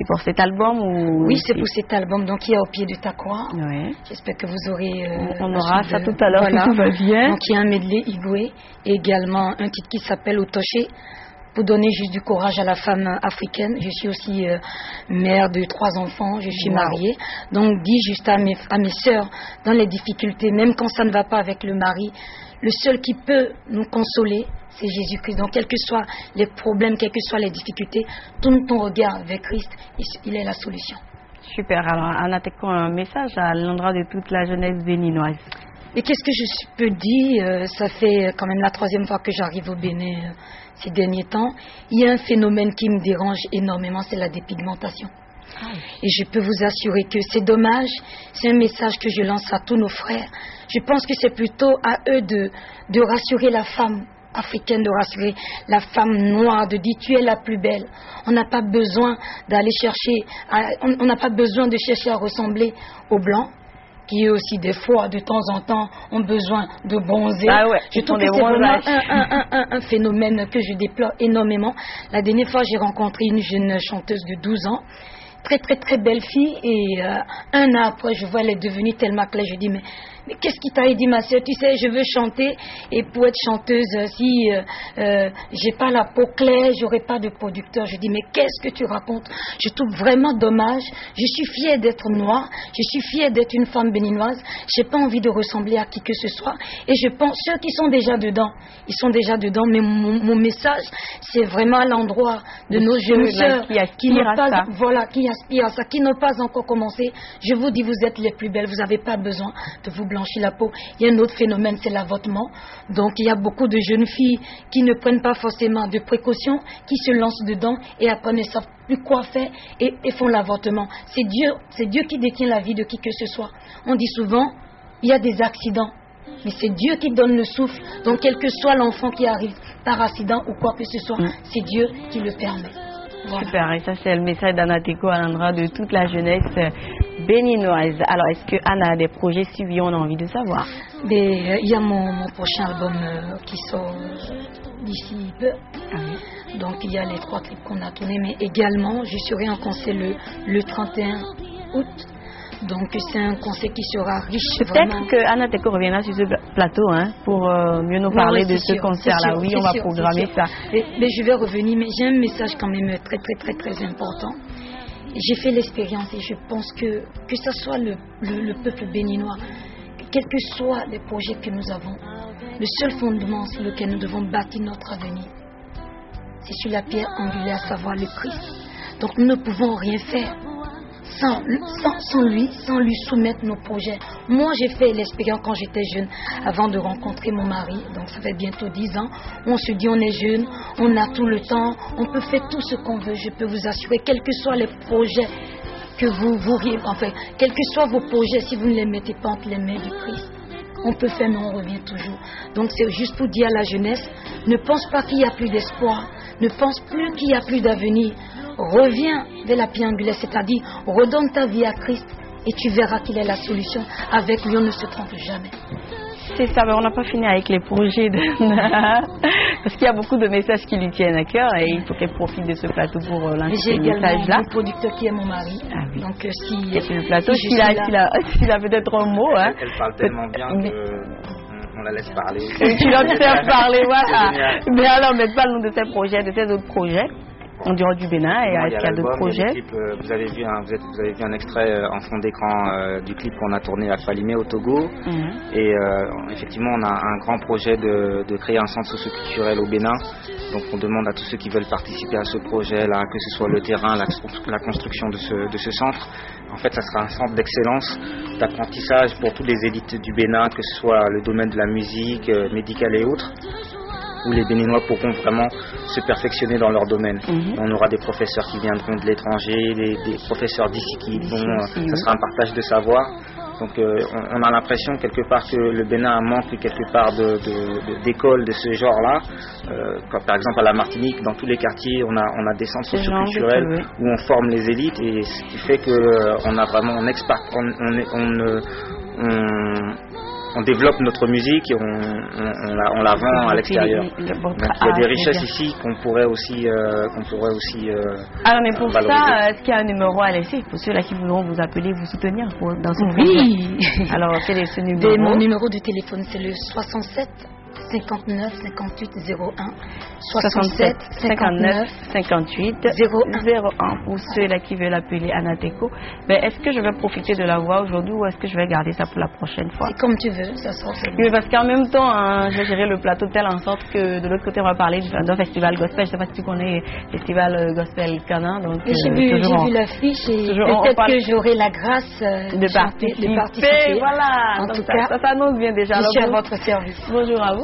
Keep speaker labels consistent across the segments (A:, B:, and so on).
A: C'est pour cet album ou...
B: Oui, c'est pour cet album, donc il y a Au pied de ta croix.
A: Oui.
B: J'espère que vous aurez...
A: on aura ça tout à l'heure,
B: voilà.
A: si tout va bien.
B: Donc il y a un medley Igwe et également un titre qui s'appelle Otoché, pour donner juste du courage à la femme africaine. Je suis aussi mère de 3 enfants, je suis mariée. Donc dis juste à mes sœurs, dans les difficultés, même quand ça ne va pas avec le mari, le seul qui peut nous consoler, c'est Jésus-Christ. Donc quels que soient les problèmes, quelles que soient les difficultés, tourne ton regard vers Christ, il est la solution.
A: Super. Alors Anna Teko, un message à l'endroit de toute la jeunesse béninoise.
B: Et qu'est-ce que je peux dire? Ça fait quand même la 3e fois que j'arrive au Bénin ces derniers temps. Il y a un phénomène qui me dérange énormément, c'est la dépigmentation. Et je peux vous assurer que c'est dommage. C'est un message que je lance à tous nos frères. Je pense que c'est plutôt à eux de rassurer la femme africaine, de rassurer la femme noire, de dire tu es la plus belle. On n'a pas besoin d'aller chercher, on n'a pas besoin de chercher à ressembler aux blancs, qui eux aussi des fois, de temps en temps, ont besoin de bronzer.
A: Ah ouais,
B: je trouve que c'est vraiment un phénomène que je déplore énormément. La dernière fois, j'ai rencontré une jeune chanteuse de 12 ans, très très très belle fille, et un an après, je vois elle est devenue tellement claire. Je dis mais qu'est-ce qui t'a dit, ma sœur? Tu sais, je veux chanter, et pour être chanteuse, si j'ai pas la peau claire, j'aurai pas de producteur. Je dis mais qu'est-ce que tu racontes? Je trouve vraiment dommage. Je suis fière d'être noire, je suis fière d'être une femme béninoise. J'ai pas envie de ressembler à qui que ce soit, et je pense ceux qui sont déjà dedans, ils sont déjà dedans. Mais mon message, c'est vraiment à l'endroit de nos jeunes sœurs qui n'ont pas, voilà, qui aspirent à ça, qui n'ont pas encore commencé. Je vous dis, vous êtes les plus belles. Vous n'avez pas besoin de vous blanchir la peau. Il y a un autre phénomène, c'est l'avortement. Donc il y a beaucoup de jeunes filles qui ne prennent pas forcément de précautions, qui se lancent dedans et après ne savent plus quoi faire et font l'avortement. C'est Dieu qui détient la vie de qui que ce soit. On dit souvent, il y a des accidents, mais c'est Dieu qui donne le souffle. Donc quel que soit l'enfant qui arrive par accident ou quoi que ce soit, c'est Dieu qui le permet. Voilà.
A: Super, et ça c'est le message d'Anna Teko à l'endroit de toute la jeunesse béninoise. Alors est-ce que Anna a des projets suivis? On a envie de savoir.
B: Il y a mon prochain album qui sort d'ici peu. Donc il y a les 3 clips qu'on a tournés, mais également je serai en concert le 31 août. Donc c'est un concert qui sera riche.
A: Peut-être que Anna Teko reviendra sur ce plateau pour mieux nous parler de ce concert-là. Oui, on va programmer ça.
B: Mais je vais revenir, mais j'ai un message quand même très très très très important. J'ai fait l'expérience et je pense que ce soit le peuple béninois, quels que soient les projets que nous avons, le seul fondement sur lequel nous devons bâtir notre avenir, c'est sur la pierre angulaire, à savoir le Christ. Donc nous ne pouvons rien faire sans lui soumettre nos projets. Moi, j'ai fait l'expérience quand j'étais jeune, avant de rencontrer mon mari, donc ça fait bientôt 10 ans. On se dit, on est jeune, on a tout le temps, on peut faire tout ce qu'on veut. Je peux vous assurer, quels que soient les projets que quels que soient vos projets, si vous ne les mettez pas entre les mains du Christ, on peut faire, mais on revient toujours. Donc c'est juste pour dire à la jeunesse, ne pense pas qu'il n'y a plus d'espoir, ne pense plus qu'il n'y a plus d'avenir. Reviens vers la pierre angulaire, c'est-à-dire redonne ta vie à Christ et tu verras qu'il est la solution. Avec lui, on ne se trompe jamais.
A: C'est ça, mais on n'a pas fini avec les projets parce qu'il y a beaucoup de messages qui lui tiennent à cœur et il faut qu'elle profite de ce plateau pour lancer ces messages-là.
B: J'ai également le producteur qui est mon mari.
A: Ah oui.
B: Donc
A: si sur le plateau, s'il a peut-être un mot.
C: Elle parle tellement bien qu'on la laisse parler.
A: Tu la laisses parler, voilà. Mais alors, mais parle-nous de ces projets, de ces autres projets. En dehors du Bénin, et est-ce qu'il y a d'autres projets?
C: Vous avez vu un extrait en fond d'écran du clip qu'on a tourné à Falimé au Togo. Et effectivement, on a un grand projet de créer un centre socio-culturel au Bénin. Donc on demande à tous ceux qui veulent participer à ce projet-là, que ce soit le terrain, la construction de ce centre. En fait, ça sera un centre d'excellence, d'apprentissage pour toutes les élites du Bénin, que ce soit le domaine de la musique, médicale et autres, où les Béninois pourront vraiment se perfectionner dans leur domaine. On aura des professeurs qui viendront de l'étranger, des professeurs d'ici qui vont, ça sera un partage de savoir. Donc on a l'impression quelque part que le Bénin manque quelque part d'écoles de ce genre-là. Par exemple à la Martinique, dans tous les quartiers, on a des centres socioculturels où on forme les élites, et ce qui fait que on a vraiment on développe notre musique et on la vend à l'extérieur. Donc il y a des richesses ici qu'on pourrait aussi
A: alors mais pour ça, est-ce qu'il y a un numéro à laisser pour ceux-là qui voudront vous appeler, vous soutenir dans ce projet?
B: Oui.
A: Alors quel est ce numéro?
B: Mon numéro de téléphone, c'est le 67 59 58 01
A: 67 59 58 01 pour ceux-là qui veulent appeler Anateco. Mais est-ce que je vais profiter de la voix aujourd'hui ou est-ce que je vais garder ça pour la prochaine fois?
B: C'est comme tu veux, ça sera fait.
A: Oui, parce qu'en même temps, je vais gérer le plateau de telle en sorte que de l'autre côté, on va parler d'un festival gospel. Je ne sais pas si tu connais le festival gospel Cana.
B: J'ai vu l'affiche et peut-être que j'aurai la grâce de participer.
A: Voilà,
B: en tout cas,
A: ça s'annonce bien déjà.
B: Je suis à votre service.
A: Bonjour à vous.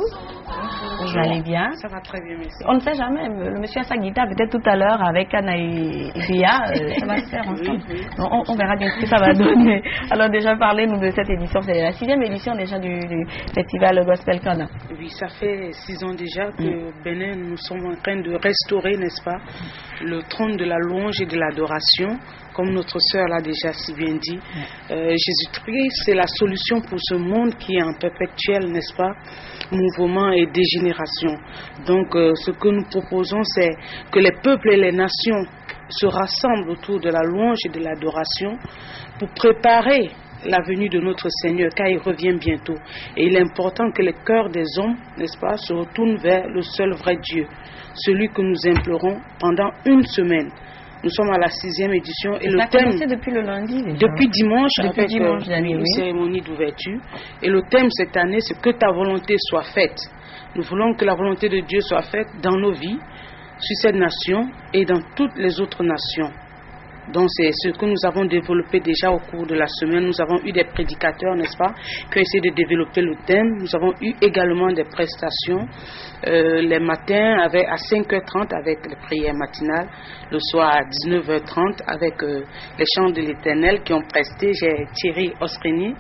A: Vous allez bien?
D: Ça va très bien, merci.
A: On ne sait jamais, le monsieur a sa guitare, peut-être tout à l'heure avec Anna et Bia, ça va se faire ensemble. Oui. On verra bien ce que ça va donner. Alors déjà, parlez-nous de cette édition, c'est la 6e édition déjà du festival Gospel Cana.
D: Oui, ça fait 6 ans déjà que Bénin, nous sommes en train de restaurer, n'est-ce pas, le trône de la louange et de l'adoration, comme notre sœur l'a déjà si bien dit. Jésus-Christ, c'est la solution pour ce monde qui est en perpétuel, n'est-ce pas, mouvement et dégénération. Donc, ce que nous proposons, c'est que les peuples et les nations se rassemblent autour de la louange et de l'adoration pour préparer la venue de notre Seigneur, car il revient bientôt. Et il est important que les cœurs des hommes, n'est-ce pas, se retournent vers le seul vrai Dieu, celui que nous implorons pendant une semaine. Nous sommes à la 6e édition et le thème
A: depuis le lundi déjà.
D: Depuis dimanche avec
A: une
D: cérémonie d'ouverture. Et le thème cette année, c'est que ta volonté soit faite. Nous voulons que la volonté de Dieu soit faite dans nos vies, sur cette nation et dans toutes les autres nations. Donc c'est ce que nous avons développé déjà au cours de la semaine. Nous avons eu des prédicateurs, n'est-ce pas, qui ont essayé de développer le thème. Nous avons eu également des prestations les matins à 5h30 avec les prières matinales, le soir à 19h30 avec les chants de l'Éternel qui ont presté. J'ai Thierry Osrini,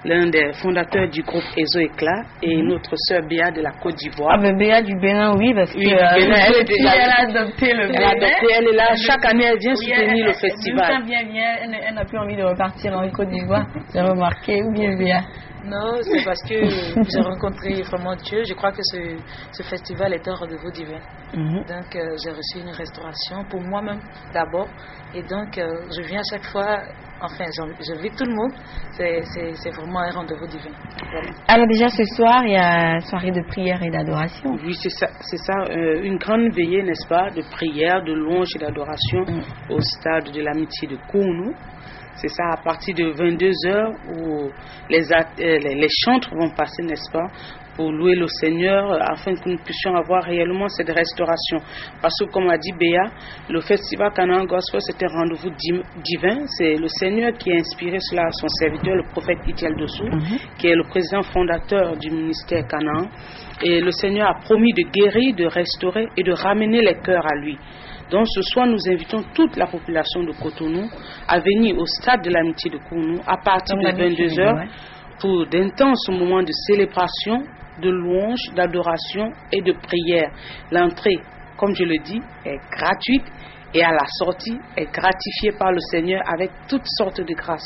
D: l'un des fondateurs du groupe Ezo Éclat, et notre sœur Béa de la Côte d'Ivoire.
A: Ah ben Béa du Bénin, oui, parce que
D: elle a
A: adopté le Bénin.
D: Elle est là, chaque année elle vient soutenir le festival.
A: Elle n'a plus envie de repartir en Côte d'Ivoire, j'ai remarqué, ou bien Béa?
E: Non, c'est parce que j'ai rencontré vraiment Dieu. Je crois que ce festival est un rendez-vous divin. Donc, j'ai reçu une restauration pour moi-même d'abord. Et donc, je viens à chaque fois, enfin, j'invite tout le monde. C'est vraiment un rendez-vous divin. Voilà.
A: Alors déjà, ce soir, il y a soirée de prière et d'adoration.
D: Oui, c'est ça, une grande veillée, n'est-ce pas, de prière, de louange et d'adoration au stade de l'amitié de Kounou. C'est ça, à partir de 22h où les chantres vont passer, n'est-ce pas, pour louer le Seigneur afin que nous puissions avoir réellement cette restauration. Parce que comme a dit Béa, le festival Canaan Gospel c'est un rendez-vous divin. C'est le Seigneur qui a inspiré cela à son serviteur, le prophète Itiel Dossou, qui est le président fondateur du ministère Canaan. Et le Seigneur a promis de guérir, de restaurer et de ramener les cœurs à lui. Donc ce soir, nous invitons toute la population de Cotonou à venir au stade de l'amitié de Cotonou à partir de 22h pour d'intenses moments de célébration, de louange, d'adoration et de prière. L'entrée, comme je le dis, est gratuite et à la sortie est gratifiée par le Seigneur avec toutes sortes de grâces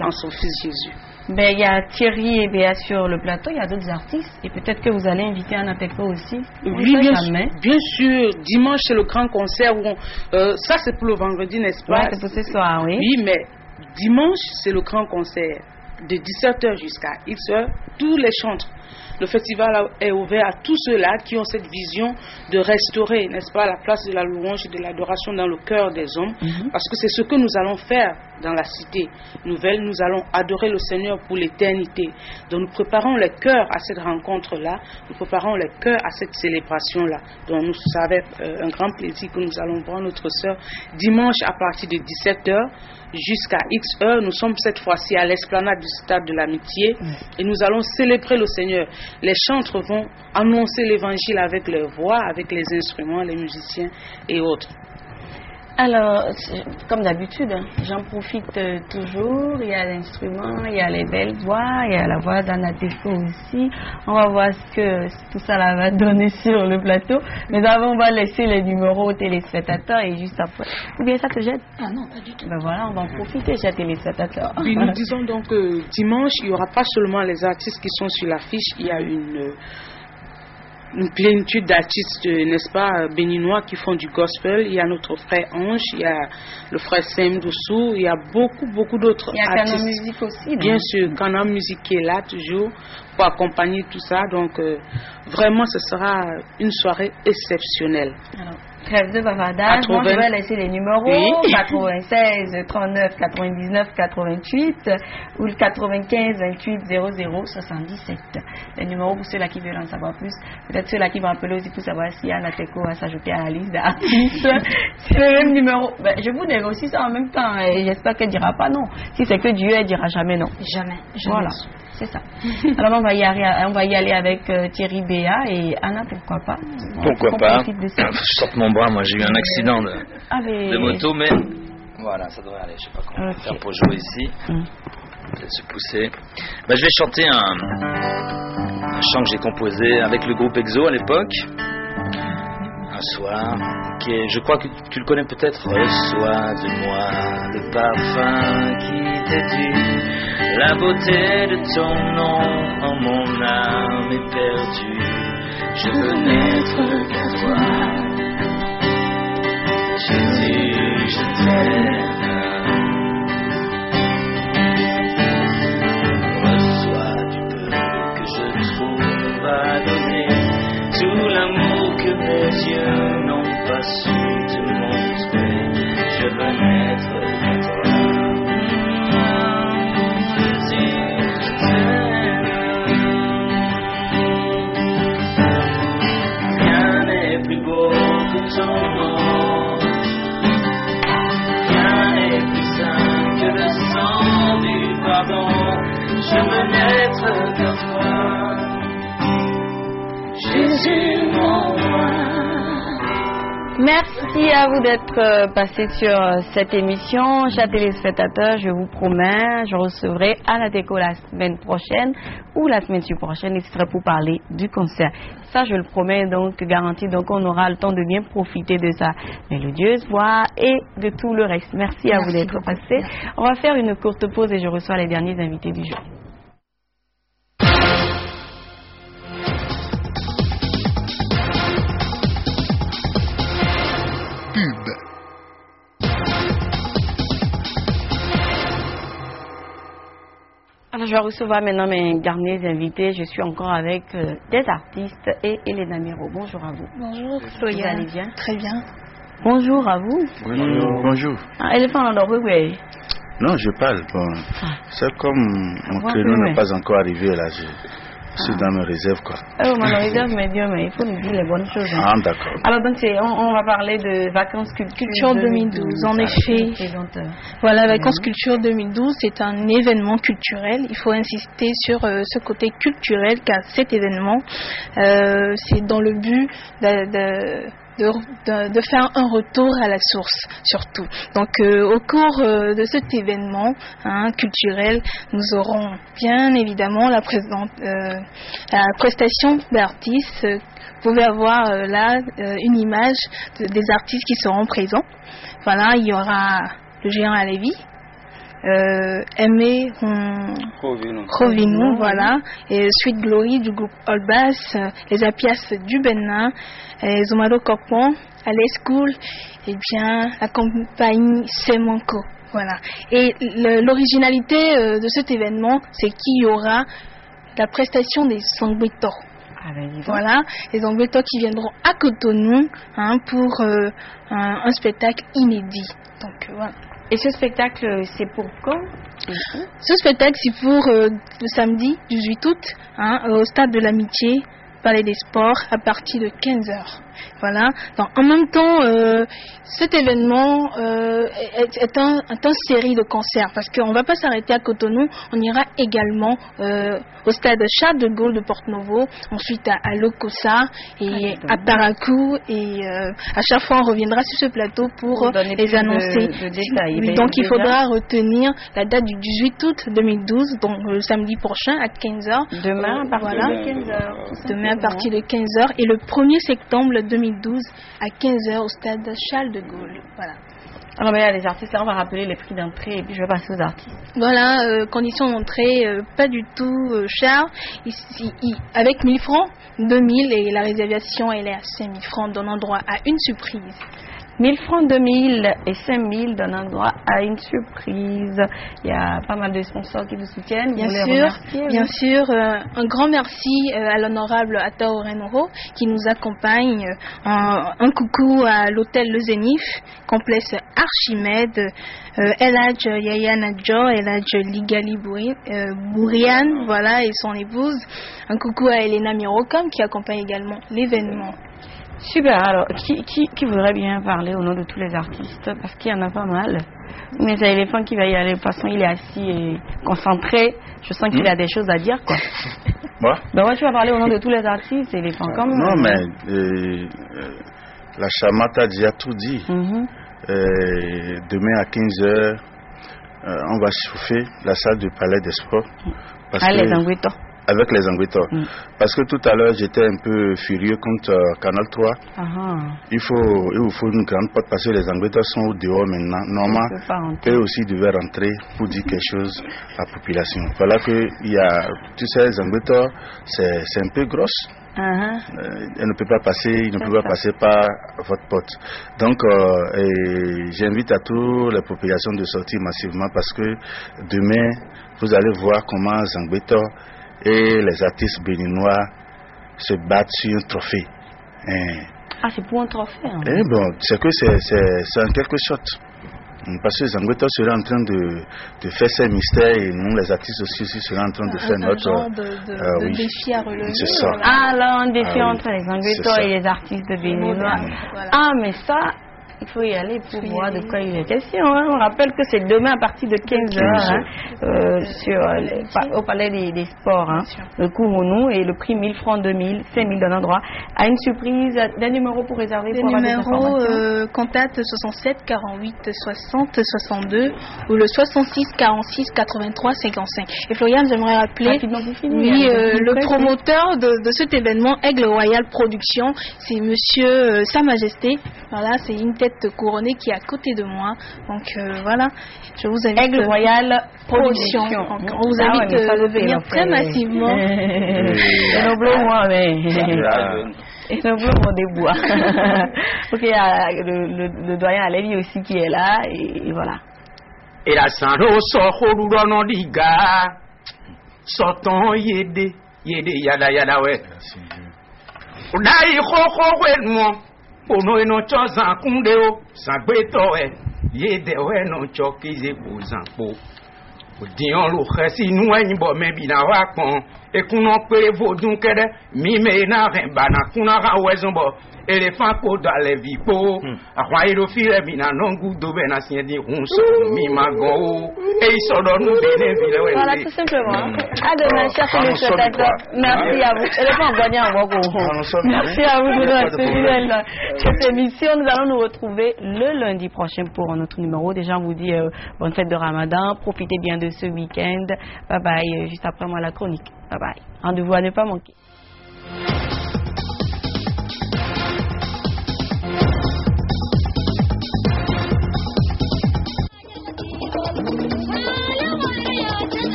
D: en son Fils Jésus.
A: Ben, il y a Thierry et Béa sur le plateau, il y a d'autres artistes et peut-être que vous allez inviter Anateco aussi.
D: Oui, bien sûr. Dimanche, c'est le grand concert. Ça, c'est pour le vendredi, n'est-ce pas?
A: Oui, c'est pour ce soir, oui.
D: Oui, mais dimanche, c'est le grand concert. De 17h jusqu'à X-heure, tous les chantres. Le festival est ouvert à tous ceux-là qui ont cette vision de restaurer, n'est-ce pas, la place de la louange et de l'adoration dans le cœur des hommes. Parce que c'est ce que nous allons faire dans la cité nouvelle. Nous allons adorer le Seigneur pour l'éternité. Donc nous préparons les cœurs à cette rencontre-là. Nous préparons les cœurs à cette célébration-là. Donc nous savons un grand plaisir que nous allons voir notre sœur dimanche à partir de 17h. Jusqu'à X heures, nous sommes cette fois-ci à l'esplanade du stade de l'amitié et nous allons célébrer le Seigneur. Les chantres vont annoncer l'évangile avec leurs voix, avec les instruments, les musiciens et autres.
A: Alors, comme d'habitude, j'en profite toujours. Il y a l'instrument, il y a les belles voix, il y a la voix d'Anna Teko aussi. On va voir ce que tout ça là va donner sur le plateau. Mais d'abord, on va laisser les numéros aux téléspectateurs et juste après. Ou bien ça te jette?
B: Ah non, pas du tout.
A: Ben voilà, on va en profiter, chers téléspectateurs.
D: Oui, nous disons donc que dimanche, il n'y aura pas seulement les artistes qui sont sur l'affiche, il y a une plénitude d'artistes, n'est-ce pas, béninois qui font du gospel. Il y a notre frère Ange, il y a le frère Sem Doussou, il y a beaucoup d'autres artistes.
A: Il y a Canon Musique aussi. Non?
D: Bien sûr, Canon Musique qui est là toujours pour accompagner tout ça. Donc, vraiment, ce sera une soirée exceptionnelle.
A: Alors, trêve de bavardage. Moi, je vais laisser les numéros. Oui. 96 39 99 88 ou le 95 28 00 77. Les numéros pour ceux-là qui veulent en savoir plus. Peut-être ceux-là qui vont appeler aussi pour savoir si Anna Teko va s'ajouter à la liste d'artistes. C'est le même numéro. Ben, je vous négocie ça en même temps et j'espère qu'elle ne dira pas non. Si c'est que Dieu, elle ne dira jamais non.
B: Jamais.
A: Voilà. C'est ça. Alors on va y aller avec Thierry Béa et Anna, pourquoi pas?
F: Pourquoi pas? Je sorte mon bras, moi j'ai eu un accident de moto, mais voilà, ça devrait aller. Je sais pas comment on va faire pour jouer ici. Peut-être se pousser. Ben, je vais chanter un chant que j'ai composé avec le groupe EXO à l'époque. Un soir, qui est, je crois que tu le connais peut-être. Reçois de moi le parfum qui t'est dû. La beauté de ton nom en mon âme est perdue. Je veux n'être qu'à toi. Jésus, je t'aime. Reçois du peu que je trouve à donner. Tout l'amour que mes yeux n'ont pas su te montrer. Je veux n'être qu'à toi. Rien n'est plus beau que ton nom. Rien n'est plus saint que le sang du pardon. Je veux n'être qu'à toi, Jésus mon roi.
A: Merci à vous d'être passés sur cette émission. Chers téléspectateurs, je vous promets, je recevrai Anna Teko la semaine prochaine ou la semaine prochaine, il serait pour parler du concert. Ça, je le promets, donc garanti. Donc, on aura le temps de bien profiter de sa mélodieuse voix et de tout le reste. Merci à vous d'être passés. On va faire une courte pause et je reçois les derniers invités du jour. Alors, je vais recevoir maintenant mes derniers invités. Je suis encore avec des artistes et Elena Miro. Bonjour à vous.
G: Bonjour,
A: Vous allez bien?
G: Très bien.
A: Bonjour à vous.
H: Bonjour.
A: Elle est pas en ordre, oui.
H: Non, je parle. Bon. C'est comme mon créneau n'est pas encore arrivé là. Je suis dans mes réserves, quoi.
A: Oh, mon réserve, mais Dieu, mais il faut nous dire les bonnes choses. Hein.
H: Ah, d'accord.
A: Alors, donc, on va parler de Vacances Culture
G: 2012. En effet, voilà, Vacances Culture 2012, c'est un événement culturel. Il faut insister sur ce côté culturel, car cet événement, c'est dans le but de faire un retour à la source, surtout. Donc, au cours de cet événement culturel, nous aurons bien évidemment la prestation d'artistes. Vous pouvez avoir là une image des artistes qui seront présents. Voilà, il y aura le géant Alevi, Aimé Rovino, voilà, et Sweet Glory du groupe All Bass, les Apias du Bénin, Zomado Kokpon, Alice School, et bien la compagnie Semanco, voilà. Et l'originalité de cet événement, c'est qu'il y aura la prestation des Sangbeto. Voilà, les Angleto qui viendront à Cotonou pour un spectacle inédit. Donc voilà.
A: Et ce spectacle, c'est pour quand?
G: Ce spectacle, c'est pour le samedi 18 août au Stade de l'Amitié, Palais des Sports, à partir de 15h. Voilà. Donc, en même temps, cet événement est une série de concerts parce qu'on ne va pas s'arrêter à Cotonou. On ira également au stade Charles de Gaulle de Porto-Novo, ensuite à Lokossa et à Parakou. Et à chaque fois, on reviendra sur ce plateau pour les annoncer. Donc, il faudra retenir la date du 18 août 2012, donc le samedi prochain à 15h.
A: Demain à partir de 15h.
G: Demain à partir de 15h et le 1er septembre 2012 à 15h au stade Charles de Gaulle. Voilà.
A: Alors, mais les artistes, là, on va rappeler les prix d'entrée et puis je vais passer aux artistes.
G: Voilà, conditions d'entrée pas du tout cher. Ici, avec 1000 francs, 2000 et la réservation, elle est à 5000 francs, donnant droit à une surprise.
A: 1000 francs, 2000 et 5000 donnent droit à une surprise. Il y a pas mal de sponsors qui vous soutiennent.
G: Bien sûr. Un grand merci à l'honorable Atao Renoro qui nous accompagne. Un coucou à l'hôtel Le Zénith, complexe Archimède, Eladj Yaya Nadjo, Eladj Ligali Bourian, voilà, et son épouse. Un coucou à Elena Mirocom qui accompagne également l'événement.
A: Super, alors qui voudrait bien parler au nom de tous les artistes? Parce qu'il y en a pas mal. Mais c'est l'éléphant qui va y aller. De toute façon, il est assis et concentré. Je sens qu'il a des choses à dire, quoi.
H: Moi?
A: Donc, tu vas parler au nom de tous les artistes, éléphant comme
H: non, mais la Chamate a déjà tout dit. Demain à 15h, on va chauffer la salle du Palais des Sports.
A: Les Angouito.
H: Avec les Angouitors. Parce que tout à l'heure, j'étais un peu furieux contre Canal 3. Il vous faut une grande porte parce que les Angouitors sont au dehors maintenant. Normalement, eux aussi devaient rentrer pour dire quelque chose à la population. Voilà que il y a, tu sais, les Angouitors, c'est un peu grosse. Elle ne peut pas passer, par votre porte. Donc, j'invite à toutes les populations de sortir massivement parce que demain, vous allez voir comment Zangbetor et les artistes béninois se battent sur un trophée.
A: C'est pour un trophée.
H: C'est que c'est en quelque sorte. Parce que Zangbetor sera en train de faire ses mystères et nous, les artistes aussi, serons en train de faire notre
G: genre de défi à relever.
H: C'est ça.
A: Alors, un défi entre les Zangbetor et les artistes de béninois. Voilà. Mais ça, il faut y aller pour voir de quoi il est question. On rappelle que c'est demain à partir de 15h au Palais des Sports. Le Kourounou et le prix 1000 francs, 2000, 5000 donnant droit à une surprise. Des numéros pour réserver pour avoir des informations.
G: Contact 67 48 60 62 ou le 66 46 83 55. Et Florian, j'aimerais rappeler le promoteur de cet événement, Aigle Royal Production, c'est Monsieur Sa Majesté. Voilà, c'est une tête couronnée qui est à côté de moi. Donc voilà, je vous invite.
A: Aigle Royal Production.
G: Donc, on vous invite à venir très massivement.
A: Et nos bleus, moi, mais. Et nos bleus, mon débois. Ok, il y a le doyen Alévi aussi qui est là. Et voilà.
I: Et la Sando Sohoruno Diga. Soton Yede Yada ouais. Udai Koko Wedmo. Ono eno choza kundeo Zangbetor yede we no chokize bozanpo odion lo khesi nu enyin bo me bi na wa pon ekuno pere vodun kede mi me na remba na kuna ra wezon bo éléphant ko da le vipo àwọn iro fi re bi na nongu do be na sien di hunso mi magon et ils sont dans nous bénéfices.
A: Voilà, tout simplement. À demain, chers téléspectateurs. Merci à vous. Éléphant gagnant, merci à vous de notre fidèle cette émission. Nous allons nous retrouver le lundi prochain pour notre numéro. Déjà, on vous dit bonne fête de Ramadan. Profitez bien de ce week-end. Bye bye. Juste après moi, la chronique. Bye bye. Rendez-vous à ne pas manquer.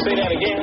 J: Say that again.